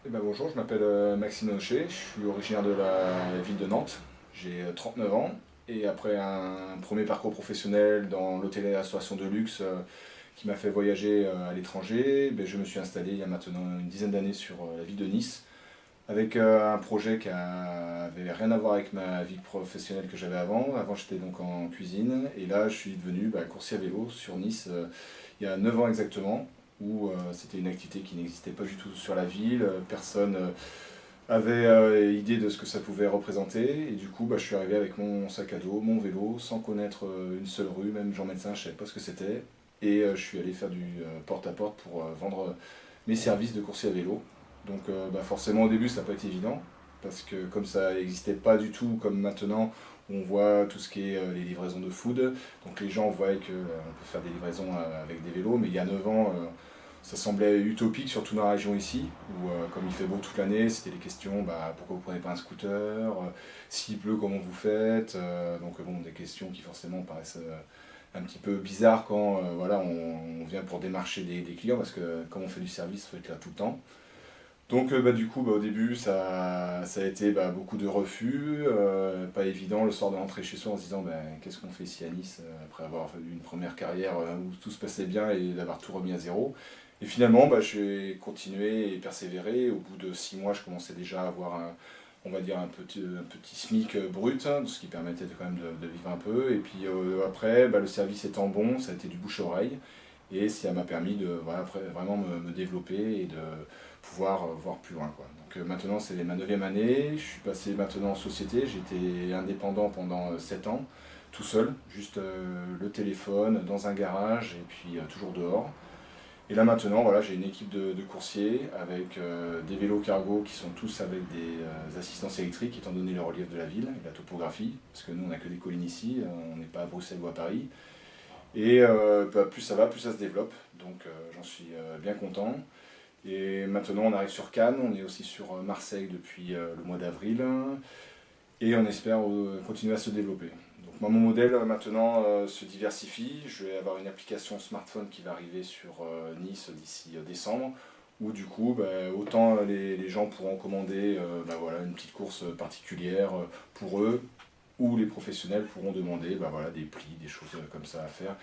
Bonjour, je m'appelle Maxime Nochet, je suis originaire de la ville de Nantes, j'ai 39 ans et après un premier parcours professionnel dans l'hôtellerie et la restauration de luxe qui m'a fait voyager à l'étranger, je me suis installé il y a maintenant une dizaine d'années sur la ville de Nice avec un projet qui avait rien à voir avec ma vie professionnelle que j'avais avant. Avant j'étais donc en cuisine et là je suis devenu coursier à vélo sur Nice il y a 9 ans exactement où c'était une activité qui n'existait pas du tout sur la ville, personne avait idée de ce que ça pouvait représenter et du coup je suis arrivé avec mon sac à dos, mon vélo, sans connaître une seule rue, même Jean Médecin je ne savais pas ce que c'était et je suis allé faire du porte-à-porte pour vendre mes services de coursier à vélo. Donc forcément au début ça n'a pas été évident parce que comme ça n'existait pas du tout comme maintenant où on voit tout ce qui est les livraisons de food, donc les gens voient qu'on peut faire des livraisons avec des vélos, mais il y a 9 ans ça semblait utopique, surtout dans la région ici, où comme il fait beau toute l'année, c'était les questions, pourquoi vous prenez pas un scooter, s'il pleut comment vous faites, des questions qui forcément paraissent un petit peu bizarres quand voilà, on vient pour démarcher des clients, parce que comme on fait du service, il faut être là tout le temps. Donc du coup au début ça a été beaucoup de refus, pas évident le soir de rentrer chez soi en se disant qu'est-ce qu'on fait ici à Nice après avoir fait une première carrière où tout se passait bien et d'avoir tout remis à zéro. Et finalement j'ai continué et persévéré. Au bout de 6 mois je commençais déjà à avoir on va dire un petit SMIC brut, hein, ce qui permettait quand même de vivre un peu. Et puis après le service étant bon, ça a été du bouche à oreille. Et ça m'a permis de voilà, après, vraiment me développer et de pouvoir voir plus loin, quoi. Donc maintenant c'est ma 9e année, je suis passé maintenant en société, j'étais indépendant pendant 7 ans, tout seul, juste le téléphone, dans un garage et puis toujours dehors. Et là maintenant voilà, j'ai une équipe de coursiers avec des vélos cargo qui sont tous avec des assistances électriques étant donné le relief de la ville et la topographie, parce que nous on n'a que des collines ici, on n'est pas à Bruxelles ou à Paris. Et plus ça va, plus ça se développe, donc j'en suis bien content. Et maintenant on arrive sur Cannes, on est aussi sur Marseille depuis le mois d'avril, et on espère continuer à se développer. Donc moi, mon modèle maintenant se diversifie, je vais avoir une application smartphone qui va arriver sur Nice d'ici décembre, où du coup autant les gens pourront commander voilà, une petite course particulière pour eux, où les professionnels pourront demander voilà, des plis, des choses comme ça à faire,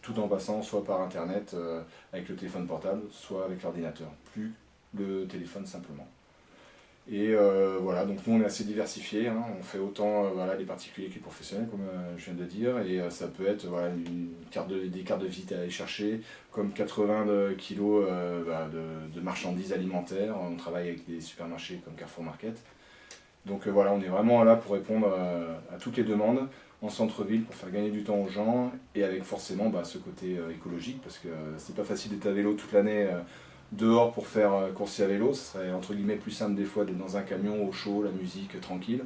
tout en passant soit par internet avec le téléphone portable, soit avec l'ordinateur, plus le téléphone simplement. Et voilà, donc nous on est assez diversifié, hein. On fait autant voilà, les particuliers que les professionnels, comme je viens de dire, et ça peut être voilà, des cartes de visite à aller chercher, comme 80 kilos de marchandises alimentaires. On travaille avec des supermarchés comme Carrefour Market. Donc voilà, on est vraiment là pour répondre à toutes les demandes en centre-ville pour faire gagner du temps aux gens et avec forcément ce côté écologique parce que c'est pas facile d'être à vélo toute l'année dehors pour faire coursier à vélo. Ce serait entre guillemets plus simple des fois d'être dans un camion au chaud, la musique tranquille.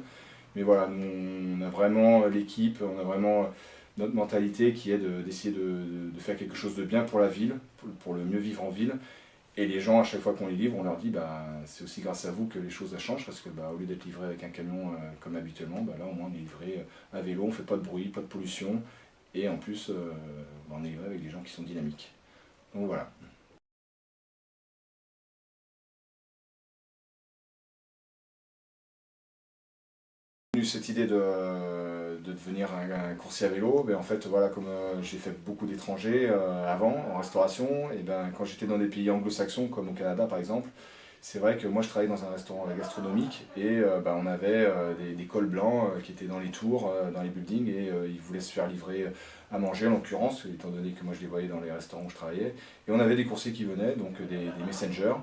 Mais voilà, nous, on a vraiment l'équipe, on a vraiment notre mentalité qui est d'essayer de faire quelque chose de bien pour la ville, pour le mieux vivre en ville. Et les gens, à chaque fois qu'on les livre, on leur dit c'est aussi grâce à vous que les choses changent parce que au lieu d'être livré avec un camion comme habituellement, là au moins on est livré à vélo, on ne fait pas de bruit, pas de pollution et en plus on est livré avec des gens qui sont dynamiques. Donc voilà. Cette idée de devenir un coursier à vélo, en fait, voilà, comme j'ai fait beaucoup d'étrangers avant en restauration, et quand j'étais dans des pays anglo-saxons comme au Canada par exemple, c'est vrai que moi je travaillais dans un restaurant gastronomique et on avait des cols blancs qui étaient dans les tours, dans les buildings et ils voulaient se faire livrer à manger en l'occurrence, étant donné que moi je les voyais dans les restaurants où je travaillais. Et on avait des coursiers qui venaient, donc des messengers.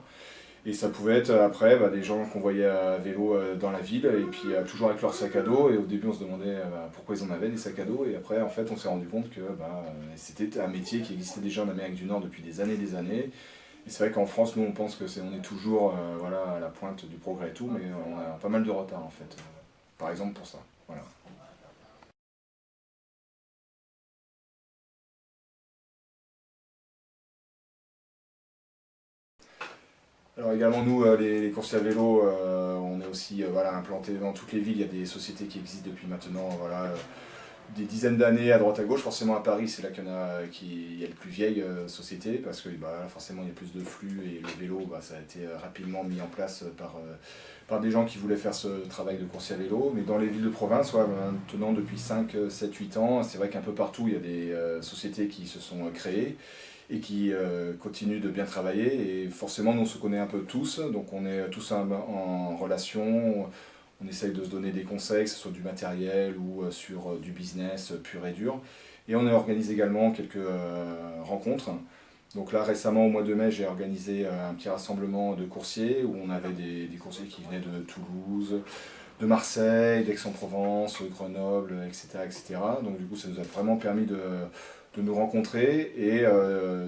Et ça pouvait être après des gens qu'on voyait à vélo dans la ville et puis toujours avec leur sac à dos. Et au début on se demandait pourquoi ils en avaient des sacs à dos. Et après en fait on s'est rendu compte que c'était un métier qui existait déjà en Amérique du Nord depuis des années et des années. Et c'est vrai qu'en France nous on pense que on est toujours voilà, à la pointe du progrès et tout, mais on a pas mal de retard en fait. Par exemple pour ça. Voilà. Alors également nous, les coursiers à vélo, on est aussi voilà, implantés dans toutes les villes. Il y a des sociétés qui existent depuis maintenant voilà, des dizaines d'années à droite à gauche. Forcément à Paris, c'est là qu'il y a les plus vieilles sociétés, parce que bah, forcément il y a plus de flux et le vélo, bah, ça a été rapidement mis en place par des gens qui voulaient faire ce travail de coursier à vélo. Mais dans les villes de province, ouais, maintenant depuis 5, 7, 8 ans, c'est vrai qu'un peu partout il y a des sociétés qui se sont créées et qui continuent de bien travailler. Et forcément, nous on se connaît un peu tous, donc on est tous en relation. On essaye de se donner des conseils, que ce soit du matériel ou sur du business pur et dur. Et on organise également quelques rencontres. Donc là, récemment, au mois de mai, j'ai organisé un petit rassemblement de coursiers où on avait des coursiers qui venaient de Toulouse, de Marseille, d'Aix-en-Provence, Grenoble, etc., etc. Donc du coup, ça nous a vraiment permis de nous rencontrer. Et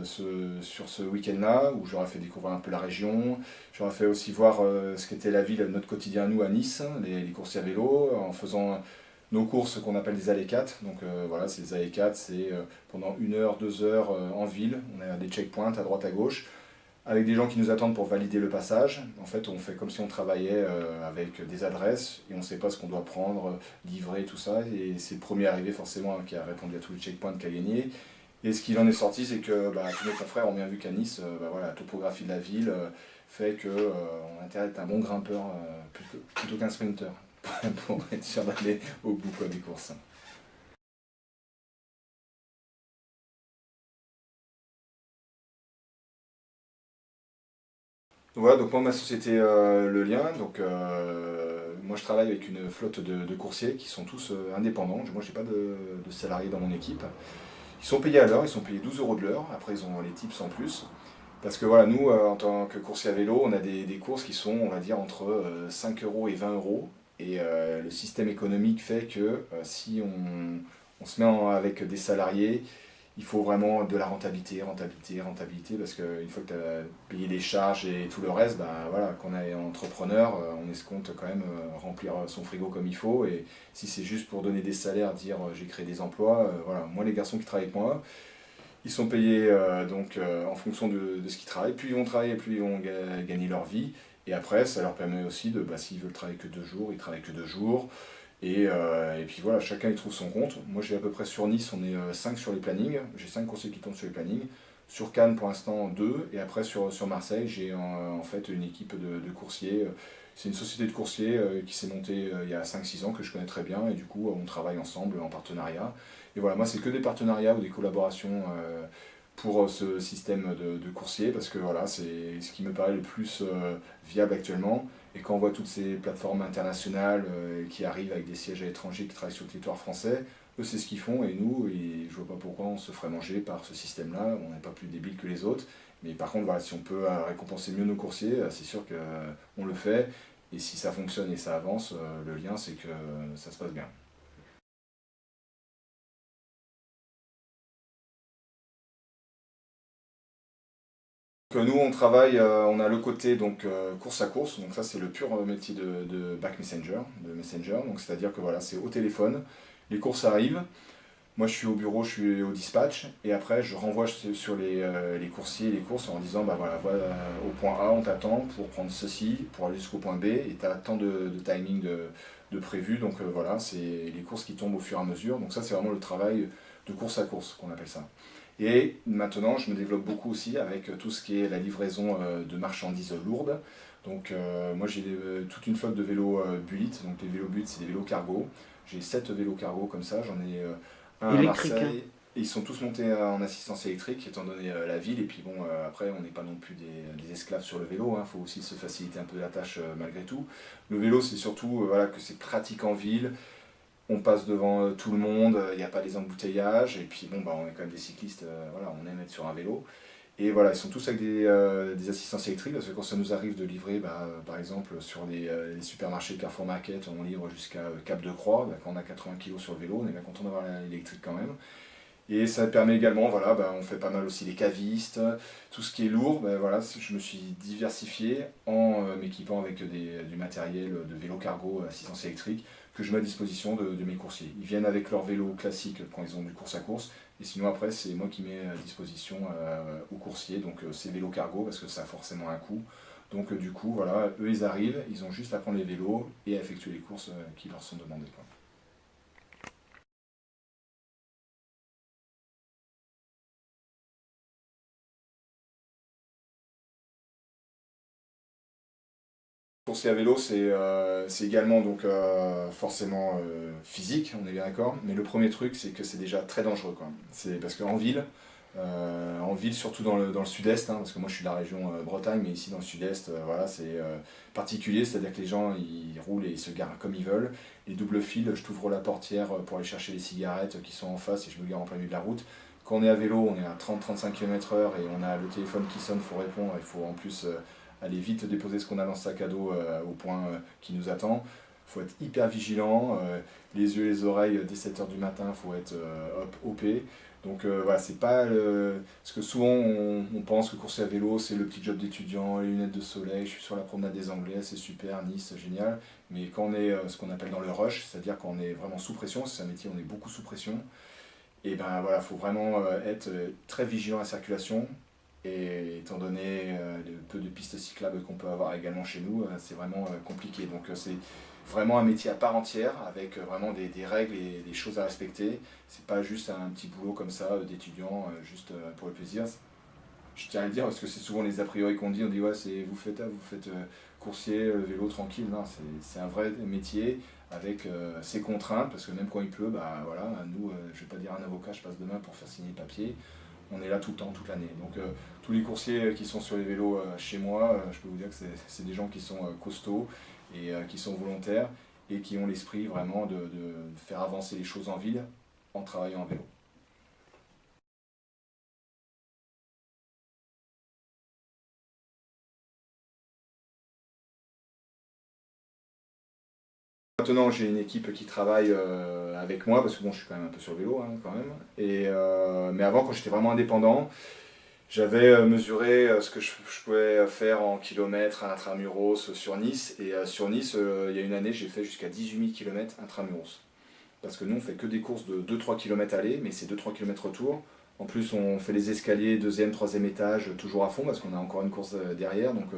sur ce week-end-là, où j'aurais fait découvrir un peu la région, j'aurais fait aussi voir ce qu'était la ville, notre quotidien à nous à Nice, les coursiers à vélo, en faisant nos courses qu'on appelle des allées 4. Donc voilà, ces allées 4, c'est pendant 1 heure, 2 heures en ville. On a des checkpoints à droite à gauche avec des gens qui nous attendent pour valider le passage. En fait, on fait comme si on travaillait avec des adresses et on ne sait pas ce qu'on doit prendre, livrer, tout ça. Et c'est le premier arrivé forcément qui a répondu à tous les checkpoints qui a gagné. Et ce qu'il en est sorti, c'est que bah, tous mes confrères ont bien vu qu'à Nice, bah, voilà, la topographie de la ville fait qu'on a intérêt à être un bon grimpeur plutôt qu'un sprinter pour être sûr d'aller au bout quoi, des courses. Voilà, donc moi ma société Le Lien, donc moi je travaille avec une flotte de coursiers qui sont tous indépendants. Moi j'ai pas de salariés dans mon équipe. Ils sont payés à l'heure, ils sont payés 12 € de l'heure, après ils ont les tips en plus. Parce que voilà, nous en tant que coursier à vélo, on a des courses qui sont on va dire entre 5 € et 20 €. Et le système économique fait que si on se met avec des salariés, il faut vraiment de la rentabilité, rentabilité, rentabilité, parce qu'une fois que tu as payé les charges et tout le reste, bah, voilà, quand on est entrepreneur, on escompte quand même remplir son frigo comme il faut. Et si c'est juste pour donner des salaires, dire j'ai créé des emplois, voilà, moi les garçons qui travaillent avec moi, ils sont payés en fonction de ce qu'ils travaillent. Plus ils vont travailler, plus ils vont gagner leur vie. Et après, ça leur permet aussi de, bah, s'ils veulent travailler que 2 jours, ils travaillent que 2 jours. Et puis voilà, chacun il trouve son compte. Moi j'ai à peu près sur Nice, on est 5 sur les plannings. J'ai 5 coursiers qui tombent sur les plannings. Sur Cannes pour l'instant 2. Et après sur Marseille, j'ai en fait une équipe de coursiers. C'est une société de coursiers qui s'est montée il y a 5, 6 ans que je connais très bien. Et du coup on travaille ensemble en partenariat. Et voilà, moi c'est que des partenariats ou des collaborations pour ce système de coursier parce que voilà, c'est ce qui me paraît le plus viable actuellement. Et quand on voit toutes ces plateformes internationales qui arrivent avec des sièges à l'étranger qui travaillent sur le territoire français, eux c'est ce qu'ils font et nous, et je vois pas pourquoi on se ferait manger par ce système-là, on n'est pas plus débile que les autres. Mais par contre, voilà, si on peut récompenser mieux nos coursiers, c'est sûr qu'on le fait. Et si ça fonctionne et ça avance, le lien c'est que ça se passe bien. Nous on travaille, on a le côté donc course à course, donc ça c'est le pur métier de back messenger, donc c'est-à-dire que voilà, c'est au téléphone, les courses arrivent, moi je suis au bureau, je suis au dispatch, et après je renvoie sur les coursiers les courses en disant bah voilà, au point A on t'attend pour prendre ceci, pour aller jusqu'au point B, et tu as tant de timing de prévu, donc voilà, c'est les courses qui tombent au fur et à mesure, donc ça c'est vraiment le travail de course à course qu'on appelle ça. Et maintenant, je me développe beaucoup aussi avec tout ce qui est la livraison de marchandises lourdes. Donc moi j'ai toute une flotte de vélos Bullitt. Donc les vélos Bullitt, c'est des vélos cargo. J'ai 7 vélos cargo comme ça. J'en ai un à Électrique, hein. Marseille. Et ils sont tous montés en assistance électrique, étant donné la ville. Et puis bon, après, on n'est pas non plus des esclaves sur le vélo. Il faut aussi se faciliter un peu la tâche malgré tout. Le vélo, c'est surtout voilà, que c'est pratique en ville, on passe devant tout le monde, il n'y a pas les embouteillages, et puis bon, bah, on est quand même des cyclistes, voilà, on aime être sur un vélo. Et voilà, ils sont tous avec des assistances électriques, parce que quand ça nous arrive de livrer, bah, par exemple, sur les supermarchés Carrefour Market, on livre jusqu'à Cap de Croix, bah, quand on a 80 kilos sur le vélo, on est bien content d'avoir l'électrique quand même. Et ça permet également, voilà, bah, on fait pas mal aussi les cavistes, tout ce qui est lourd, bah, voilà, je me suis diversifié en m'équipant avec du matériel de vélo cargo assistance électrique que je mets à disposition de mes coursiers. Ils viennent avec leur vélo classique quand ils ont du course à course, et sinon après c'est moi qui mets à disposition aux coursiers, donc ces vélos cargo parce que ça a forcément un coût. Donc du coup, voilà, eux ils arrivent, ils ont juste à prendre les vélos et à effectuer les courses qui leur sont demandées, quoi. Courser à vélo, c'est également donc, forcément physique, on est bien d'accord, mais le premier truc, c'est que c'est déjà très dangereux, quoi. C'est parce qu'en ville, surtout dans le sud-est, hein, parce que moi je suis de la région Bretagne, mais ici dans le sud-est, voilà, c'est particulier, c'est-à-dire que les gens ils roulent et ils se garent comme ils veulent. Les doubles fils, je t'ouvre la portière pour aller chercher les cigarettes qui sont en face et je me gare en plein milieu de la route. Quand on est à vélo, on est à 30-35 km/h et on a le téléphone qui sonne, il faut répondre, il faut en plus aller vite déposer ce qu'on a dans le sac à dos au point qui nous attend. Il faut être hyper vigilant, les yeux et les oreilles dès 7h du matin, il faut être OP. Donc voilà, c'est pas parce que souvent on pense que courser à vélo c'est le petit job d'étudiant, les lunettes de soleil, je suis sur la promenade des Anglais, c'est super, Nice, génial. Mais quand on est ce qu'on appelle dans le rush, c'est-à-dire quand on est vraiment sous pression, c'est un métier où on est beaucoup sous pression, et ben voilà, il faut vraiment être très vigilant à la circulation. Et étant donné le peu de pistes cyclables qu'on peut avoir également chez nous, c'est vraiment compliqué. Donc c'est vraiment un métier à part entière, avec vraiment des règles et des choses à respecter. C'est pas juste un petit boulot comme ça d'étudiant, juste pour le plaisir. Je tiens à le dire parce que c'est souvent les a priori qu'on dit, on dit ouais, vous faites coursier, vélo tranquille. Non, c'est un vrai métier avec ses contraintes, parce que même quand il pleut, bah voilà, nous, je vais pas dire un avocat, je passe demain pour faire signer le papier. On est là tout le temps, toute l'année. Donc tous les coursiers qui sont sur les vélos chez moi, je peux vous dire que c'est des gens qui sont costauds et qui sont volontaires et qui ont l'esprit vraiment de faire avancer les choses en ville en travaillant en vélo. Maintenant, j'ai une équipe qui travaille avec moi, parce que bon, je suis quand même un peu sur le vélo, hein, quand même. Mais avant, quand j'étais vraiment indépendant, j'avais mesuré ce que je pouvais faire en kilomètres intramuros sur Nice. Et sur Nice, il y a une année, j'ai fait jusqu'à 18 000 km intramuros. Parce que nous, on fait que des courses de 2-3 km aller, mais c'est 2-3 km retour. En plus, on fait les escaliers, deuxième, troisième étage, toujours à fond, parce qu'on a encore une course derrière. Donc,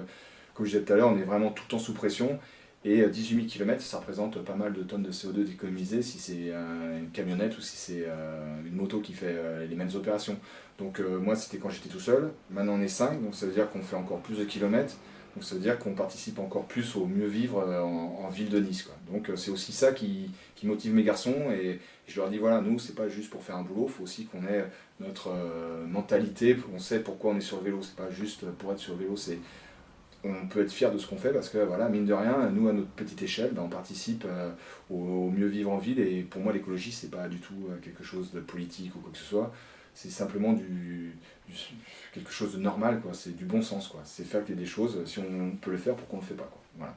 comme je disais tout à l'heure, on est vraiment tout le temps sous pression. Et 18 000 km, ça représente pas mal de tonnes de CO2 d'économiser si c'est une camionnette ou si c'est une moto qui fait les mêmes opérations. Donc moi, c'était quand j'étais tout seul. Maintenant, on est 5, donc ça veut dire qu'on fait encore plus de kilomètres. Donc ça veut dire qu'on participe encore plus au mieux vivre en ville de Nice, quoi. Donc c'est aussi ça qui motive mes garçons. Et je leur dis, voilà, nous, c'est pas juste pour faire un boulot, il faut aussi qu'on ait notre mentalité, on sait pourquoi on est sur le vélo. C'est pas juste pour être sur le vélo, on peut être fier de ce qu'on fait parce que, voilà, mine de rien, nous, à notre petite échelle, ben, on participe au mieux vivre en ville. Et pour moi, l'écologie, c'est pas du tout quelque chose de politique ou quoi que ce soit. C'est simplement quelque chose de normal, quoi. C'est du bon sens, quoi. C'est faire des choses. Si on peut le faire, pourquoi on ne le fait pas, quoi. Voilà.